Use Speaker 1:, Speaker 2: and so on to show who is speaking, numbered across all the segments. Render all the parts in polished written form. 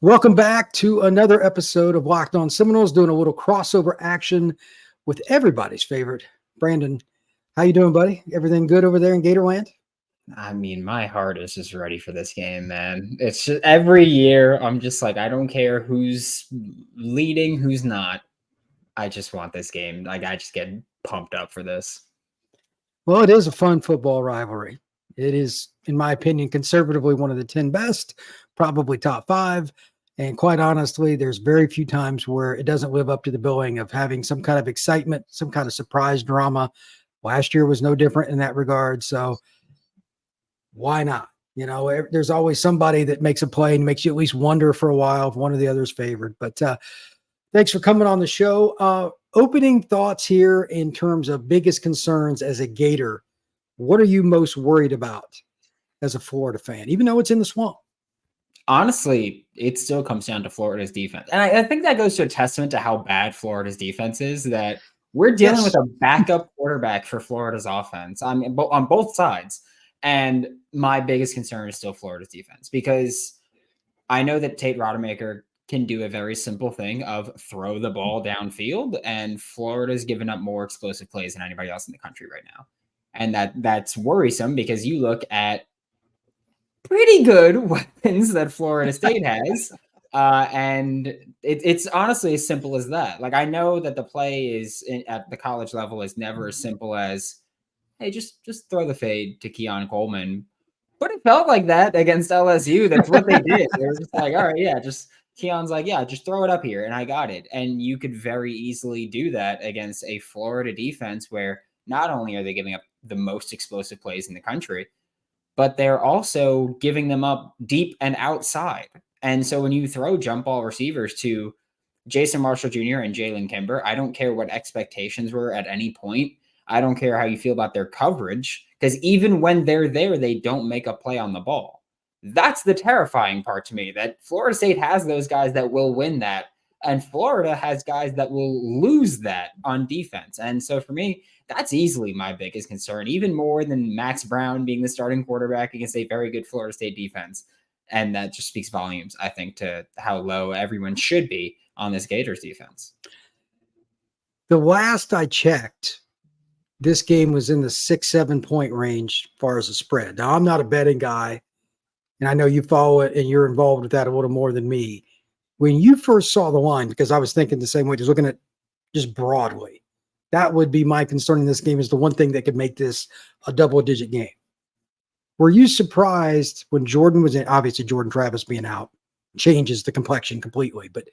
Speaker 1: Welcome back to another episode of Locked On Seminoles, doing a little crossover action with everybody's favorite Brandon. How you doing, buddy? Everything good over there in Gatorland?
Speaker 2: I mean, my heart is just ready for this game, man. It's just every year I'm just like, I don't care who's leading, who's not. I just want this game. Like, I just get pumped up for this.
Speaker 1: Well, it is a fun football rivalry. It is, in my opinion, conservatively one of the 10 best, probably top 5. And quite honestly, there's very few times where it doesn't live up to the billing of having some kind of excitement, some kind of surprise drama. Last year was no different in that regard. So why not? You know, there's always somebody that makes a play and makes you at least wonder for a while if one or the other is favored. But thanks for coming on the show. Opening thoughts here in terms of biggest concerns as a Gator. What are you most worried about as a Florida fan, even though it's in the swamp?
Speaker 2: Honestly, it still comes down to Florida's defense. And I think that goes to a testament to how bad Florida's defense is, that we're dealing with a backup quarterback for Florida's offense on both sides. And my biggest concern is still Florida's defense, because I know that Tate Rodemaker can do a very simple thing of throw the ball downfield, and Florida's given up more explosive plays than anybody else in the country right now. And that's worrisome, because you look at pretty good weapons that Florida State has. And it's honestly as simple as that. Like, I know that the play at the college level is never as simple as, hey, just throw the fade to Keon Coleman. But it felt like that against LSU. That's what they did. They were just like, all right, yeah, Keon's like, yeah, just throw it up here, and I got it. And you could very easily do that against a Florida defense where not only are they giving up the most explosive plays in the country, but they're also giving them up deep and outside. And so when you throw jump ball receivers to Jason Marshall Jr. and Jalen Kimber, I don't care what expectations were at any point. I don't care how you feel about their coverage, because even when they're there, they don't make a play on the ball. That's the terrifying part to me, that Florida State has those guys that will win that, and Florida has guys that will lose that on defense. And so for me, that's easily my biggest concern, even more than Max Brown being the starting quarterback against a very good Florida State defense. And that just speaks volumes, I think, to how low everyone should be on this Gators defense.
Speaker 1: The last I checked, this game was in the 6-7 point range as far as the spread. Now, I'm not a betting guy, and I know you follow it and you're involved with that a little more than me. When you first saw the line, because I was thinking the same way, just looking at just broadly, that would be my concern in this game, is the one thing that could make this a double-digit game. Were you surprised when Jordan was in? Obviously, Jordan Travis being out changes the complexion completely, but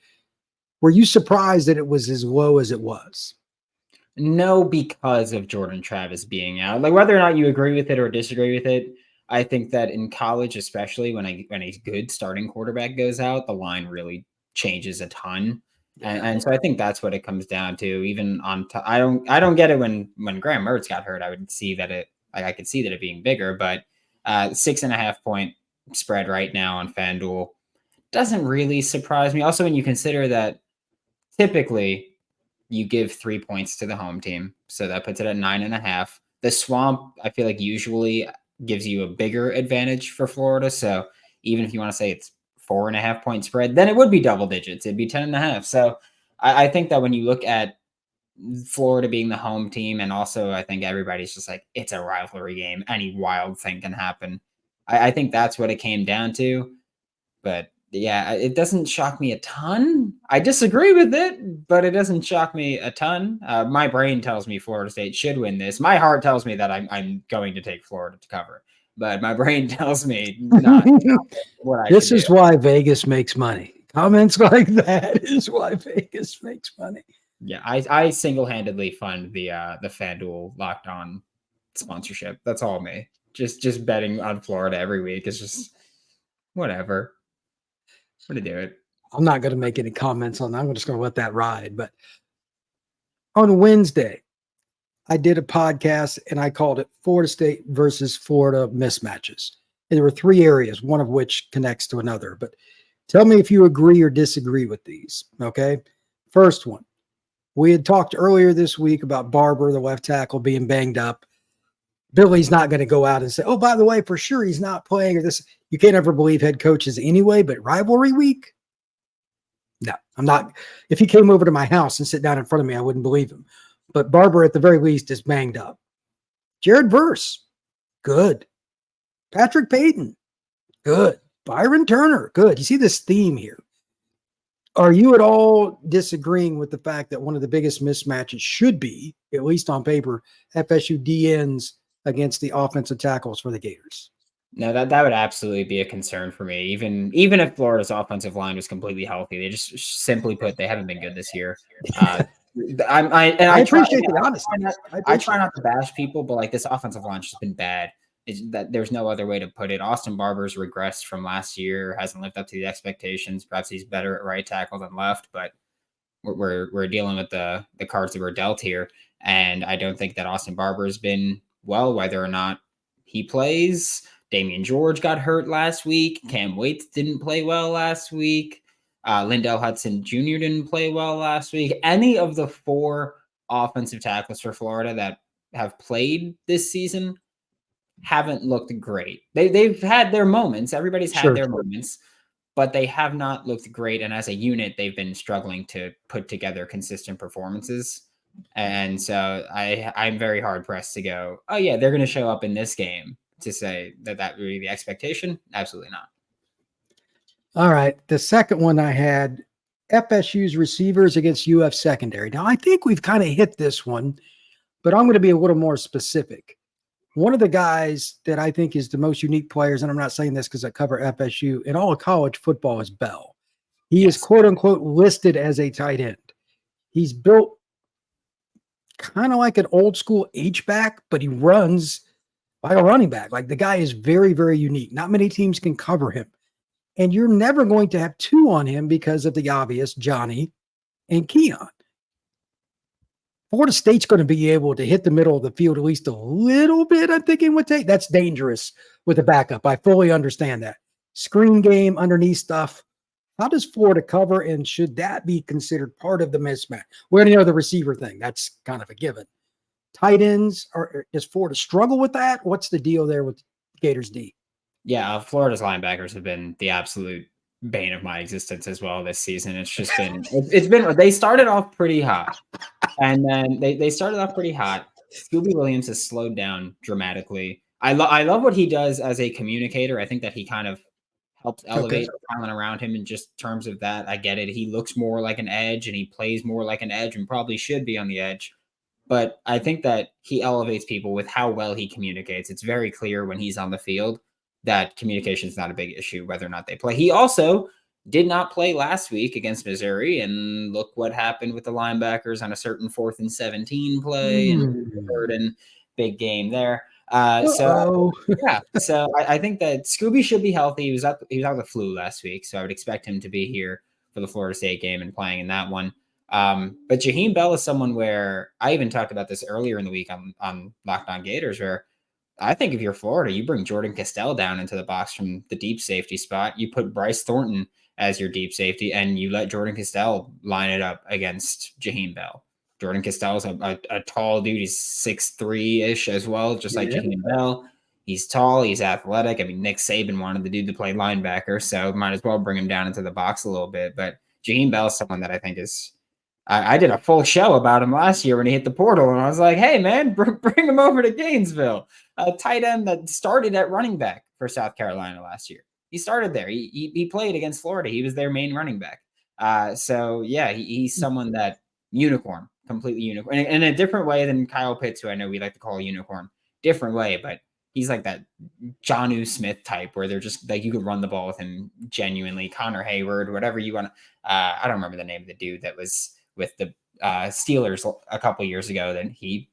Speaker 1: were you surprised that it was as low as it was?
Speaker 2: No, because of Jordan Travis being out. Like, whether or not you agree with it or disagree with it, I think that in college, especially when a good starting quarterback goes out, the line really changes a ton. And so I think that's what it comes down to. Even I don't get it when Graham Mertz got hurt. I would see that I could see that it being bigger, but 6.5 point spread right now on FanDuel doesn't really surprise me. Also, when you consider that typically you give 3 points to the home team, so that puts it at 9.5. The swamp, I feel like, usually gives you a bigger advantage for Florida. So even if you want to say it's 4.5 point spread, then it would be double digits. It'd be 10.5. So I think that when you look at Florida being the home team, and also I think everybody's just like, it's a rivalry game, any wild thing can happen. I think that's what it came down to. But yeah, it doesn't shock me a ton. I disagree with it, but it doesn't shock me a ton. My brain tells me Florida State should win this. My heart tells me that I'm going to take Florida to cover, but my brain tells me not what I
Speaker 1: This
Speaker 2: should
Speaker 1: is
Speaker 2: do.
Speaker 1: why Vegas makes money. Comments like that is why Vegas makes money.
Speaker 2: Yeah, I single-handedly fund the FanDuel Locked On sponsorship. That's all me. Just betting on Florida every week is just whatever. I'm gonna do it.
Speaker 1: I'm not going to make any comments on that. I'm just going to let that ride. But on Wednesday, I did a podcast and I called it Florida State versus Florida mismatches. And there were 3 areas, one of which connects to another. But tell me if you agree or disagree with these. Okay. First one, we had talked earlier this week about Barber, the left tackle, being banged up. Billy's not going to go out and say, oh, by the way, for sure he's not playing, or this. You can't ever believe head coaches anyway, but rivalry week, No, I'm not. If he came over to my house and sit down in front of me, I wouldn't believe him. But Barber, at the very least, is banged up. Jared Verse, good. Patrick Payton, good. Byron Turner, good. You see this theme here. Are you at all disagreeing with the fact that one of the biggest mismatches should be, at least on paper, FSU DNs against the offensive tackles for the Gators?
Speaker 2: No, that would absolutely be a concern for me. Even if Florida's offensive line was completely healthy, they just simply put they haven't been good this year. I try.
Speaker 1: Appreciate the honesty.
Speaker 2: I try not to bash people, but like this offensive line's just been bad. It's that there's no other way to put it. Austin Barber's regressed from last year, hasn't lived up to the expectations. Perhaps he's better at right tackle than left, but we're dealing with the cards that were dealt here, and I don't think that Austin Barber has been well, whether or not he plays. Damian George got hurt last week. Cam Waits didn't play well last week. Lindell Hudson Jr. didn't play well last week. Any of the 4 offensive tackles for Florida that have played this season haven't looked great. They've had their moments. Everybody's had their moments, but they have not looked great. And as a unit, they've been struggling to put together consistent performances. And so I'm very hard pressed to go, oh yeah, they're going to show up in this game, to say that would be the expectation. Absolutely not.
Speaker 1: All right. The second one I had, FSU's receivers against UF secondary. Now, I think we've kind of hit this one, but I'm going to be a little more specific. One of the guys that I think is the most unique players, and I'm not saying this because I cover FSU, in all of college football, is Bell. He is quote unquote listed as a tight end. He's built kind of like an old school H-back, but he runs like a running back. Like the guy is very, very unique. Not many teams can cover him. And you're never going to have 2 on him because of the obvious Johnny and Keon. Florida State's going to be able to hit the middle of the field at least a little bit, I'm thinking, with Tate. That's dangerous with a backup. I fully understand that. Screen game, underneath stuff. How does Florida cover, and should that be considered part of the mismatch? We already know the receiver thing. That's kind of a given. Tight ends, does Florida struggle with that? What's the deal there with Gators D?
Speaker 2: Yeah, Florida's linebackers have been the absolute bane of my existence as well this season. It's just been, they started off pretty hot, and then they started off pretty hot. Scooby Williams has slowed down dramatically. I love what he does as a communicator. I think that he kind of helps elevate the talent around him in just terms of that. I get it. He looks more like an edge, and he plays more like an edge, and probably should be on the edge. But I think that he elevates people with how well he communicates. It's very clear when he's on the field that communication is not a big issue, whether or not they play. He also did not play last week against Missouri, and look what happened with the linebackers on a certain 4th and 17 play and third and big game there. So I think that Scooby should be healthy. He was out with the flu last week, so I would expect him to be here for the Florida State game and playing in that one. But Jaheim Bell is someone where I even talked about this earlier in the week on Locked On Gators, where I think if you're Florida, you bring Jordan Castell down into the box from the deep safety spot. You put Bryce Thornton as your deep safety, and you let Jordan Castell line it up against Jaheim Bell. Jordan Castell is a tall dude. He's 6'3" as well, just like Jaheim Bell. He's tall. He's athletic. I mean, Nick Saban wanted the dude to play linebacker, so might as well bring him down into the box a little bit. But Jaheim Bell is someone that I think is – I did a full show about him last year when he hit the portal, and I was like, hey, man, bring him over to Gainesville. A tight end that started at running back for South Carolina last year. He started there. He played against Florida. He was their main running back. So, yeah, he's someone that unicorn, completely unicorn. In a different way than Kyle Pitts, who I know we like to call a unicorn. Different way, but he's like that Jonnu Smith type where they're just like you could run the ball with him genuinely. Connor Hayward, whatever you want. I don't remember the name of the dude that was with the Steelers a couple years ago. Then he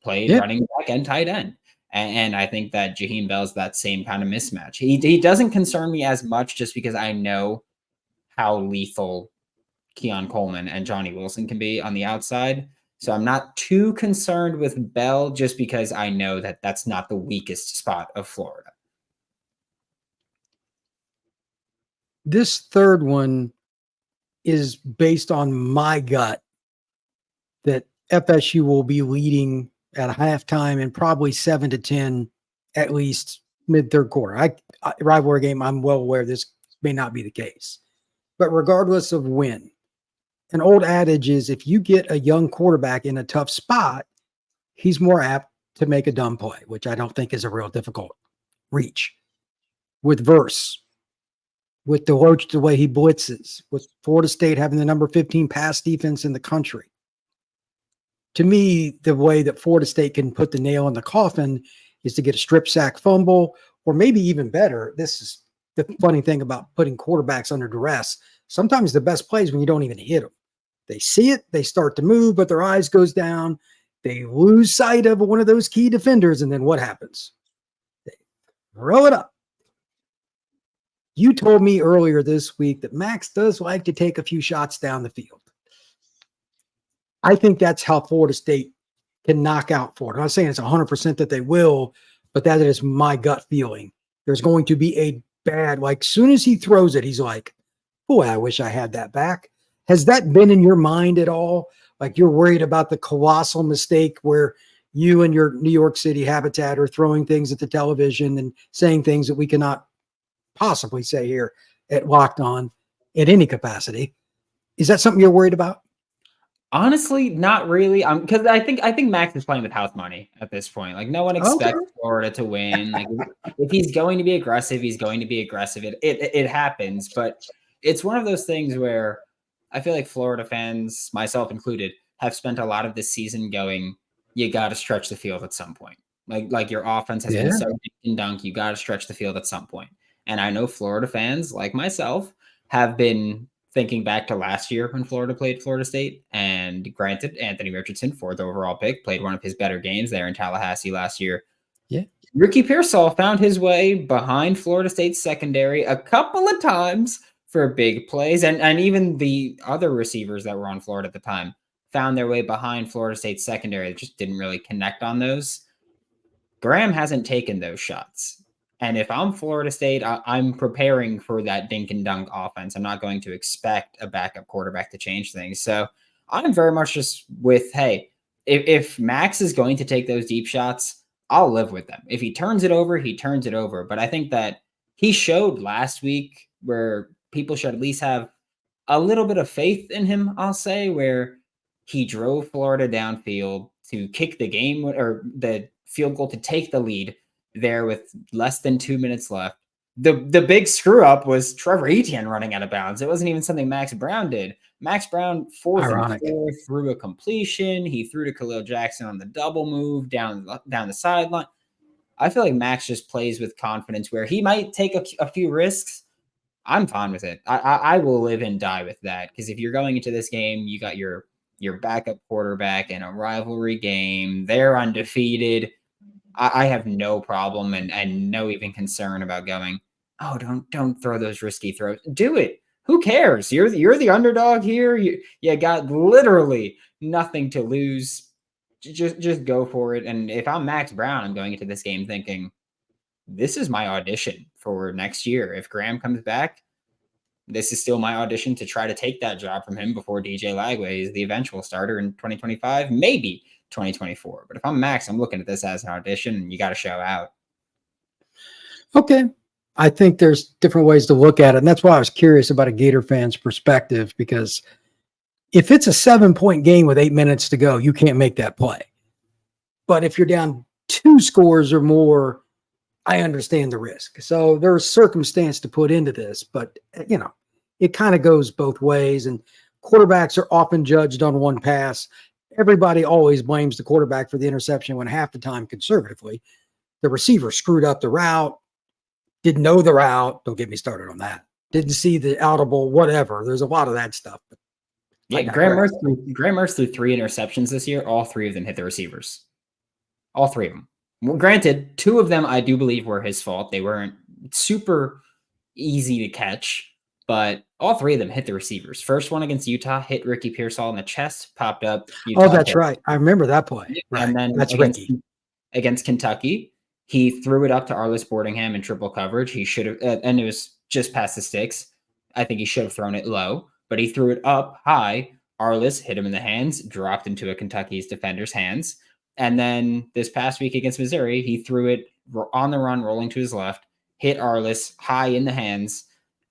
Speaker 2: played running back and tight end. And I think that Jaheim Bell's that same kind of mismatch. He doesn't concern me as much just because I know how lethal Keon Coleman and Johnny Wilson can be on the outside. So I'm not too concerned with Bell just because I know that that's not the weakest spot of Florida.
Speaker 1: This third one is based on my gut that FSU will be leading at halftime and probably 7-10 at least mid third quarter. Rivalry game, I'm well aware this may not be the case. But regardless of when, an old adage is if you get a young quarterback in a tough spot, he's more apt to make a dumb play, which I don't think is a real difficult reach. With Verse, with Deloach, the way he blitzes, with Florida State having the number 15 pass defense in the country. To me, the way that Florida State can put the nail in the coffin is to get a strip sack fumble, or maybe even better. This is the funny thing about putting quarterbacks under duress. Sometimes the best plays when you don't even hit them. They see it, they start to move, but their eyes goes down. They lose sight of one of those key defenders, and then what happens? They throw it up. You told me earlier this week that Max does like to take a few shots down the field. I think that's how Florida State can knock out Florida. I'm not saying it's 100% that they will, but that is my gut feeling. There's going to be a bad, like, soon as he throws it, he's like, boy, I wish I had that back. Has that been in your mind at all? Like, you're worried about the colossal mistake where you and your New York City habitat are throwing things at the television and saying things that we cannot possibly say here at Locked On in any capacity. Is that something you're worried about?
Speaker 2: Honestly, not really. Because I think Max is playing with house money at this point. Like, no one expects Florida to win. Like, if he's going to be aggressive, he's going to be aggressive. It happens, but it's one of those things where I feel like Florida fans, myself included, have spent a lot of this season going, you got to stretch the field at some point. Like your offense has been so dink and dunk, you got to stretch the field at some point. And I know Florida fans, like myself, have been thinking back to last year when Florida played Florida State, and granted, Anthony Richardson, 4th overall pick, played one of his better games there in Tallahassee last year.
Speaker 1: Yeah.
Speaker 2: Ricky Pearsall found his way behind Florida State's secondary a couple of times for big plays, and even the other receivers that were on Florida at the time found their way behind Florida State's secondary. That just didn't really connect on those. Graham hasn't taken those shots. And if I'm Florida State, I'm preparing for that dink and dunk offense. I'm not going to expect a backup quarterback to change things. So I'm very much just with, hey, if Max is going to take those deep shots, I'll live with them. If he turns it over, he turns it over. But I think that he showed last week where people should at least have a little bit of faith in him, I'll say, where he drove Florida downfield to kick the game or the field goal to take the lead there with less than 2 minutes left. The big screw up was Trevor Etienne running out of bounds. It wasn't even something Max Brown did. Max Brown, 4th and 4, threw a completion. He threw to Khalil Jackson on the double move down the sideline. I feel like Max just plays with confidence where he might take a few risks. I'm fine with it. I will live and die with that, because if you're going into this game, you got your backup quarterback in a rivalry game. They're undefeated. I have no problem and no even concern about going, oh, don't throw those risky throws. Do it. Who cares? You're the underdog here. You got literally nothing to lose. Just go for it. And if I'm Max Brown, I'm going into this game thinking, this is my audition for next year. If Graham comes back, this is still my audition to try to take that job from him before DJ Lagway is the eventual starter in 2025, maybe 2024. But if I'm Max, I'm looking at this as an audition, and you got to show out.
Speaker 1: Okay. I think there's different ways to look at it. And that's why I was curious about a Gator fan's perspective, because if it's a 7-point game with 8 minutes to go, you can't make that play. But if you're down 2 scores or more, I understand the risk. So there's circumstance to put into this, but it kind of goes both ways. And quarterbacks are often judged on one pass. Everybody always blames the quarterback for the interception when half the time, conservatively, the receiver screwed up the route, didn't know the route. Don't get me started on that. Didn't see the audible, whatever. There's a lot of that stuff. But
Speaker 2: yeah, Graham Mertz threw 3 interceptions this year. All 3 of them hit the receivers. All 3 of them. Well, granted, 2 of them I do believe were his fault. They weren't super easy to catch, but all 3 of them hit the receivers. First one against Utah hit Ricky Pearsall in the chest, popped up.
Speaker 1: Utah that's right. I remember that play. Right.
Speaker 2: And then
Speaker 1: that's
Speaker 2: against Kentucky, he threw it up to Arliss Boardingham in triple coverage. He should have, and it was just past the sticks. I think he should have thrown it low, but he threw it up high. Arliss hit him in the hands, dropped into a Kentucky's defender's hands. And then this past week against Missouri, he threw it on the run, rolling to his left, hit Arliss high in the hands,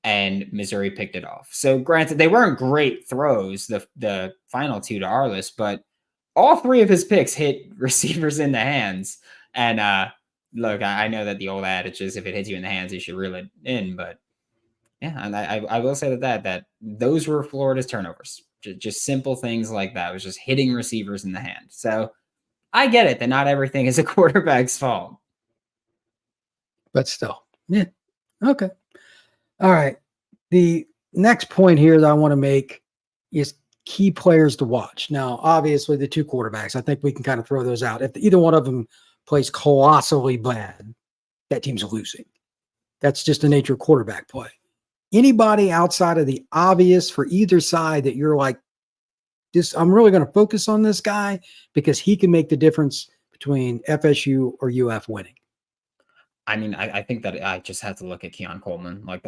Speaker 2: and Missouri picked it off. So granted, they weren't great throws, the final two to our list, but all three of his picks hit receivers in the hands. And look, I know that the old adage is if it hits you in the hands, you should reel it in. But yeah, and I will say that those were Florida's turnovers. Just simple things like that. It was just hitting receivers in the hand. So I get it that not everything is a quarterback's fault.
Speaker 1: But still, yeah. Okay. All right. The next point here that I want to make is key players to watch. Now, obviously, the two quarterbacks, I think we can kind of throw those out. If either one of them plays colossally bad, that team's losing. That's just the nature of quarterback play. Anybody outside of the obvious for either side that you're like, I'm really going to focus on this guy because he can make the difference between FSU or UF winning.
Speaker 2: I mean, I think that I just have to look at Keon Coleman. Like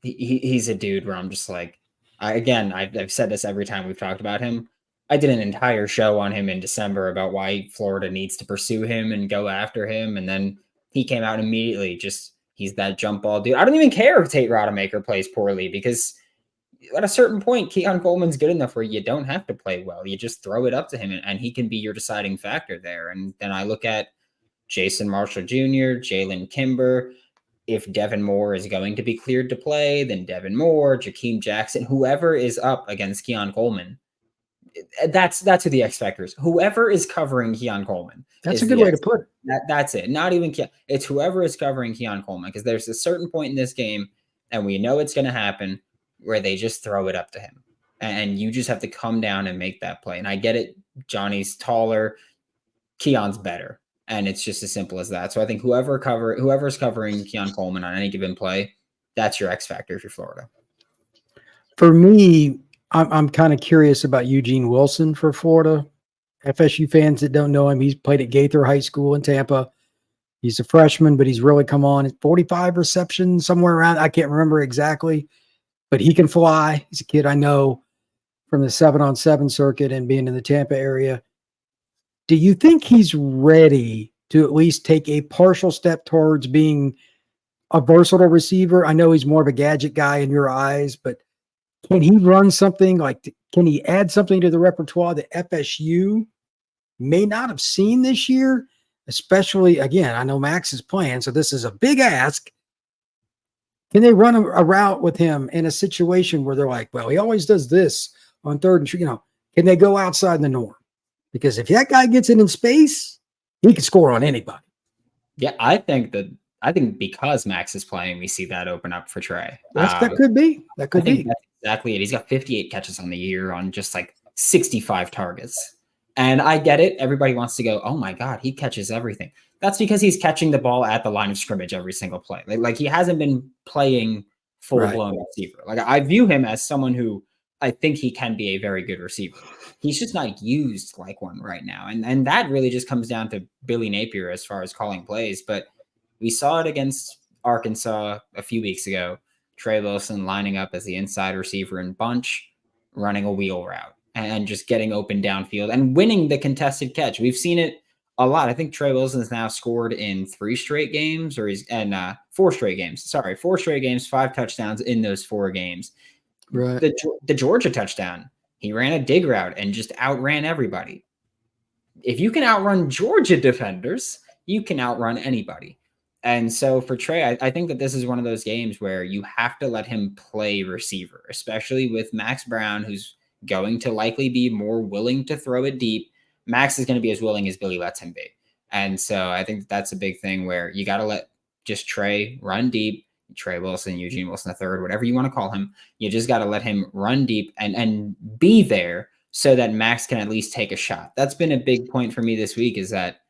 Speaker 2: he's a dude where I'm just like, I've said this every time we've talked about him. I did an entire show on him in December about why Florida needs to pursue him and go after him. And then he came out immediately. Just, he's that jump ball dude. I don't even care if Tate Rodemaker plays poorly because at a certain point, Keon Coleman's good enough where you don't have to play well. You just throw it up to him and he can be your deciding factor there. And then I look at Jason Marshall Jr., Jalen Kimber. If Devin Moore is going to be cleared to play, then Devin Moore, Jakeem Jackson, whoever is up against Keon Coleman. That's who the X factor is. Whoever is covering Keon Coleman.
Speaker 1: That's a good way to put it.
Speaker 2: That's it. Not even Keon. It's whoever is covering Keon Coleman because there's a certain point in this game, and we know it's going to happen, where they just throw it up to him. And you just have to come down and make that play. And I get it. Johnny's taller. Keon's better. And it's just as simple as that. So I think whoever's covering Keon Coleman on any given play, that's your X factor if you're Florida.
Speaker 1: For me, I'm kind of curious about Eugene Wilson for Florida. FSU fans that don't know him, he's played at Gator High School in Tampa. He's a freshman, but he's really come on. 45 receptions, somewhere around. I can't remember exactly, but he can fly. He's a kid I know from the 7-on-7 circuit and being in the Tampa area. Do you think he's ready to at least take a partial step towards being a versatile receiver? I know he's more of a gadget guy in your eyes, but can he run something like, can he add something to the repertoire that FSU may not have seen this year? Especially, again, I know Max is playing, so this is a big ask. Can they run a route with him in a situation where they're like, well, he always does this on third and, can they go outside the norm? Because if that guy gets it in space, he can score on anybody.
Speaker 2: Yeah, I think because Max is playing, we see that open up for Trey.
Speaker 1: That could be. That could be.
Speaker 2: That's exactly it. He's got 58 catches on the year on just like 65 targets. And I get it. Everybody wants to go, oh my God, he catches everything. That's because he's catching the ball at the line of scrimmage every single play. Like he hasn't been playing full-blown receiver. Like I view him as someone who I think he can be a very good receiver. He's just not used like one right now. And that really just comes down to Billy Napier as far as calling plays. But we saw it against Arkansas a few weeks ago. Trey Wilson lining up as the inside receiver in bunch, running a wheel route and just getting open downfield and winning the contested catch. We've seen it a lot. I think Trey Wilson has now scored in 4 straight games, 4 straight games. Sorry, 4 straight games, 5 touchdowns in those 4 games.
Speaker 1: Right.
Speaker 2: The Georgia touchdown, he ran a dig route and just outran everybody. If you can outrun Georgia defenders, you can outrun anybody. And so for Trey, I think that this is one of those games where you have to let him play receiver, especially with Max Brown, who's going to likely be more willing to throw it deep. Max is going to be as willing as Billy lets him be. And so I think that's a big thing where you got to let just Trey run deep. Trey Wilson, Eugene Wilson III, whatever you want to call him. You just got to let him run deep and be there so that Max can at least take a shot. That's been a big point for me this week is that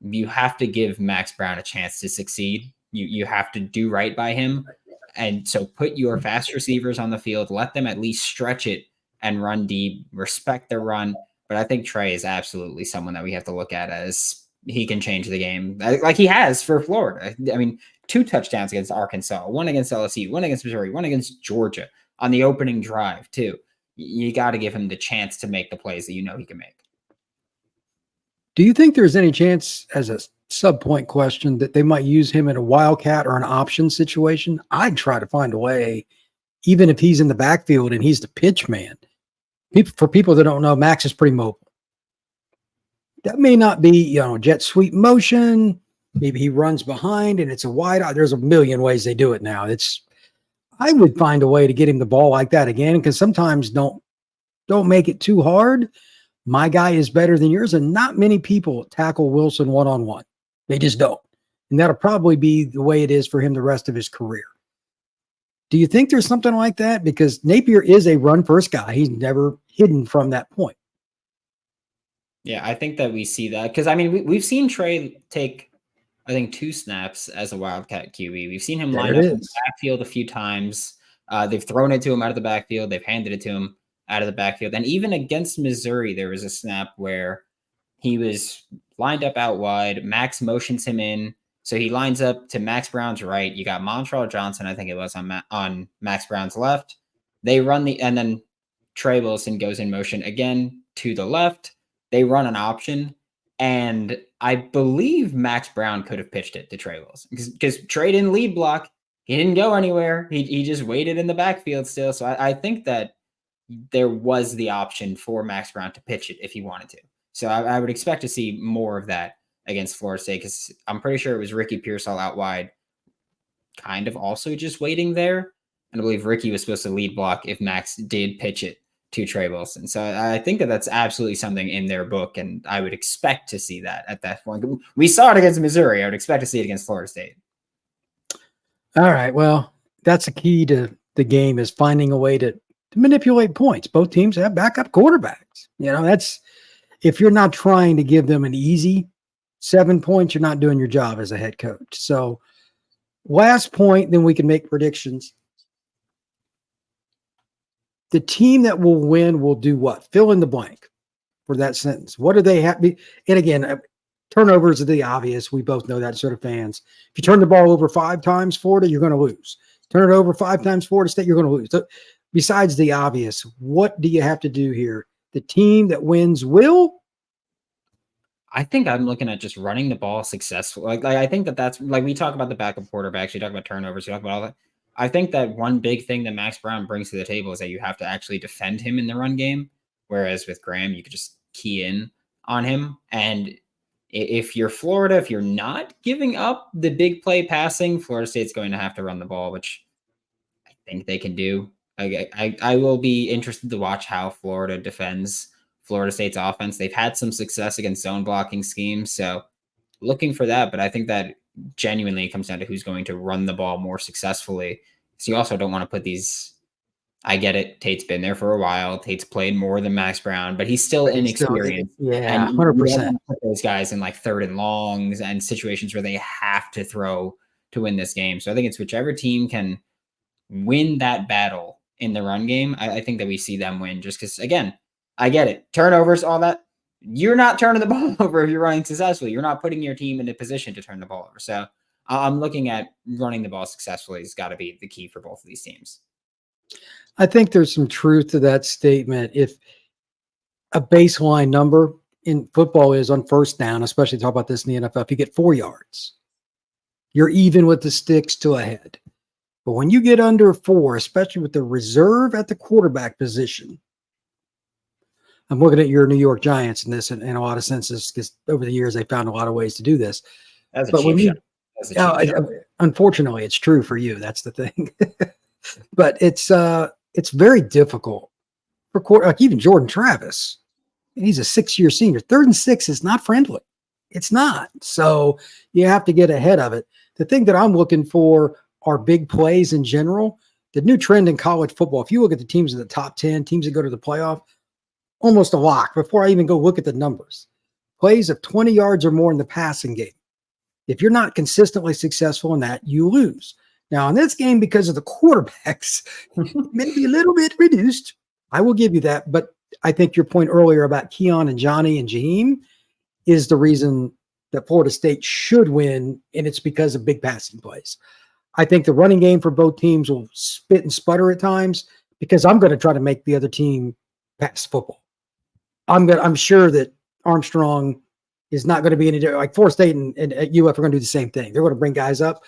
Speaker 2: you have to give Max Brown a chance to succeed. You have to do right by him. And so put your fast receivers on the field, let them at least stretch it and run deep, respect the run. But I think Trey is absolutely someone that we have to look at as he can change the game like he has for Florida. I mean, 2 touchdowns against Arkansas, 1 against LSU, 1 against Missouri, 1 against Georgia on the opening drive too. You got to give him the chance to make the plays that he can make.
Speaker 1: Do you think there's any chance, as a sub-point question, that they might use him in a wildcat or an option situation? I'd try to find a way even if he's in the backfield and he's the pitch man, for people that don't know, Max is pretty mobile. That may not be, jet sweep motion. Maybe he runs behind and it's a wide out. There's a million ways they do it now. I would find a way to get him the ball like that again, because sometimes don't make it too hard. My guy is better than yours, and not many people tackle Wilson one-on-one. They just don't. And that'll probably be the way it is for him the rest of his career. Do you think there's something like that? Because Napier is a run-first guy. He's never hidden from that point.
Speaker 2: Yeah, I think that we see that. Because, I mean, we've seen Trey take, I think, 2 snaps as a Wildcat QB. We've seen him line up in the backfield a few times. They've thrown it to him out of the backfield. They've handed it to him out of the backfield. And even against Missouri, there was a snap where he was lined up out wide. Max motions him in. So he lines up to Max Brown's right. You got Montrell Johnson, I think it was, on Max Brown's left. They run and then Trey Wilson goes in motion again to the left. They run an option. And I believe Max Brown could have pitched it to Trey Wilson because Trey didn't lead block. He didn't go anywhere. He just waited in the backfield still. So I think that there was the option for Max Brown to pitch it if he wanted to. So I would expect to see more of that against Florida State, because I'm pretty sure it was Ricky Pearsall out wide, kind of also just waiting there. And I believe Ricky was supposed to lead block if Max did pitch it to Trey Wilson. So I think that that's absolutely something in their book, and I would expect to see that at that point. We saw it against Missouri. I would expect to see it against Florida State.
Speaker 1: All right. Well, that's the key to the game, is finding a way to manipulate points. Both teams have backup quarterbacks. That's, if you're not trying to give them an easy 7 points, you're not doing your job as a head coach. So last point, then we can make predictions. The team that will win will do what? Fill in the blank for that sentence. What do they have? And again, turnovers are the obvious. We both know that, sort of fans. If you turn the ball over 5 times, Florida, you're going to lose. Turn it over 5 times, Florida State, you're going to lose. So besides the obvious, what do you have to do here? The team that wins will?
Speaker 2: I think I'm looking at just running the ball successfully. Like I think that's like, we talk about the backup quarterbacks, we talk about turnovers, we talk about all that. I think that one big thing that Max Brown brings to the table is that you have to actually defend him in the run game. Whereas with Graham, you could just key in on him. And if you're Florida, if you're not giving up the big play passing, Florida State's going to have to run the ball, which I think they can do. I will be interested to watch how Florida defends Florida State's offense. They've had some success against zone blocking schemes, so looking for that. But I think that genuinely comes down to who's going to run the ball more successfully. So you also don't want to put these, I get it, Tate's been there for a while. Tate's played more than Max Brown, but he's still inexperienced.
Speaker 1: Yeah, 100%.
Speaker 2: Put those guys in like 3rd and longs and situations where they have to throw to win this game. So I think it's whichever team can win that battle in the run game. I think that we see them win, just because, again, I get it. Turnovers, all that. You're not turning the ball over if you're running successfully. You're not putting your team in a position to turn the ball over. So I'm looking at running the ball successfully has got to be the key for both of these teams.
Speaker 1: I think there's some truth to that statement. If a baseline number in football is on first down, especially talk about this in the NFL, if you get 4 yards, you're even with the sticks to a head. But when you get under 4, especially with the reserve at the quarterback position, I'm looking at your New York Giants in this in a lot of senses, because over the years they found a lot of ways to do this.
Speaker 2: That's a cheap shot.
Speaker 1: Unfortunately, it's true for you. That's the thing. But it's very difficult for like even Jordan Travis. He's a 6-year senior. 3rd and 6 is not friendly. It's not. So you have to get ahead of it. The thing that I'm looking for are big plays in general. The new trend in college football, if you look at the teams in the top 10, teams that go to the playoff, almost a lock before I even go look at the numbers. Plays of 20 yards or more in the passing game. If you're not consistently successful in that, you lose. Now, in this game, because of the quarterbacks, maybe a little bit reduced. I will give you that. But I think your point earlier about Keon and Johnny and Jaheim is the reason that Florida State should win, and it's because of big passing plays. I think the running game for both teams will spit and sputter at times, because I'm going to try to make the other team pass football. I'm sure that Armstrong is not going to be any different. Like Florida State and UF are going to do the same thing. They're going to bring guys up.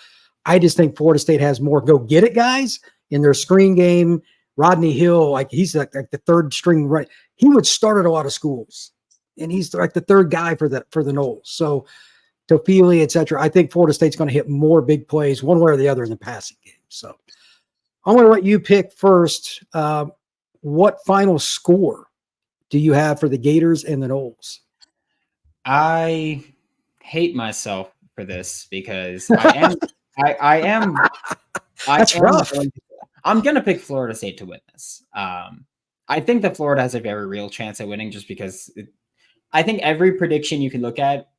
Speaker 1: I just think Florida State has more go get it guys, in their screen game. Rodney Hill, like he's like the third string, right? He would start at a lot of schools, and he's like the third guy for the Noles. So Tofili, et cetera. I think Florida State's going to hit more big plays one way or the other in the passing game. So I'm going to let you pick first. What final score do you have for the Gators and the Noles?
Speaker 2: I hate myself for this because I am
Speaker 1: That's rough.
Speaker 2: I'm going to pick Florida State to win this. I think that Florida has a very real chance at winning just because I think every prediction you can look at,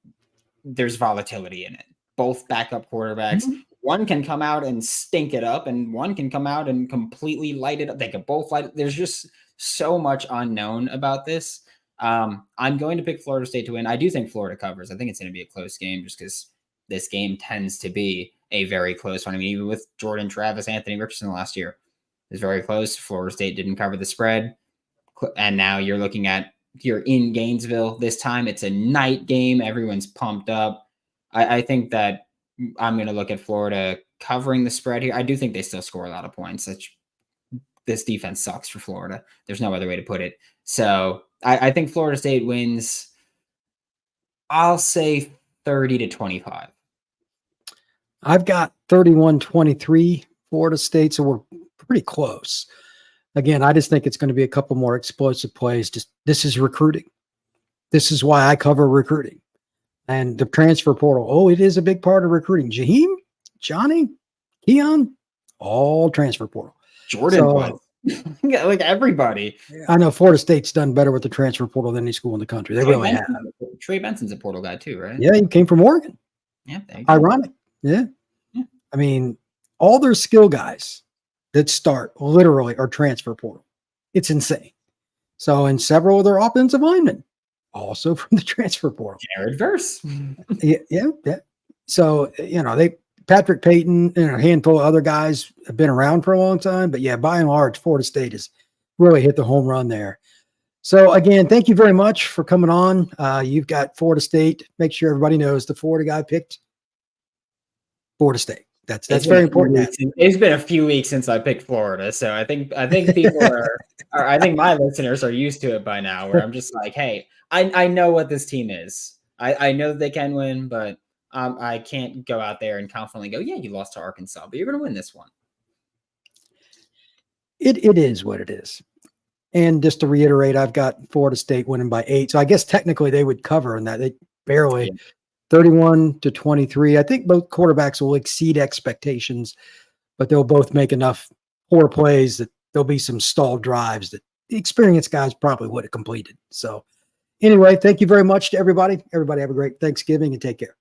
Speaker 2: there's volatility in it. Both backup quarterbacks, one can come out and stink it up, and one can come out and completely light it up. They can both light it. There's just so much unknown about this. I'm going to pick Florida State to win. I do think Florida covers. I think it's going to be a close game just because this game tends to be a very close one. I mean, even with Jordan Travis, Anthony Richardson last year, it was very close. Florida State didn't cover the spread. And now you're in Gainesville. This time it's a night game. Everyone's pumped up. I think that I'm going to look at Florida covering the spread here. I do think they still score a lot of points. This defense sucks for Florida. There's no other way to put it. So I think Florida State wins, I'll say 30-25.
Speaker 1: I've got 31-23 Florida State, so we're pretty close. Again, I just think it's going to be a couple more explosive plays. This is recruiting. This is why I cover recruiting. And the transfer portal, it is a big part of recruiting. Jaheim, Johnny, Keon, all transfer portal.
Speaker 2: Jordan was. Yeah, like everybody.
Speaker 1: I know Florida State's done better with the transfer portal than any school in the country. They really have.
Speaker 2: Trey Benson's a portal guy too, right?
Speaker 1: Yeah, he came from Oregon.
Speaker 2: Yeah, there you go.
Speaker 1: Ironic. Yeah. I mean, all their skill guys that start literally are transfer portal. It's insane. So, and several of their offensive linemen also from the transfer portal.
Speaker 2: Jared Verse.
Speaker 1: Yeah. So, Patrick Payton and a handful of other guys have been around for a long time, but yeah, by and large, Florida State has really hit the home run there. So again, thank you very much for coming on. You've got Florida State. Make sure everybody knows the Florida guy picked Florida State. That's very important.
Speaker 2: It's been a few weeks since I picked Florida, so I think people are I think my listeners are used to it by now. Where I'm just like, hey, I know what this team is. I know that they can win, but I can't go out there and confidently go, yeah, you lost to Arkansas, but you're going to win this one.
Speaker 1: It is what it is. And just to reiterate, I've got Florida State winning by 8. So I guess technically they would cover in that. They barely 31-23. I think both quarterbacks will exceed expectations, but they'll both make enough poor plays that there'll be some stalled drives that the experienced guys probably would have completed. So anyway, thank you very much to everybody. Everybody have a great Thanksgiving and take care.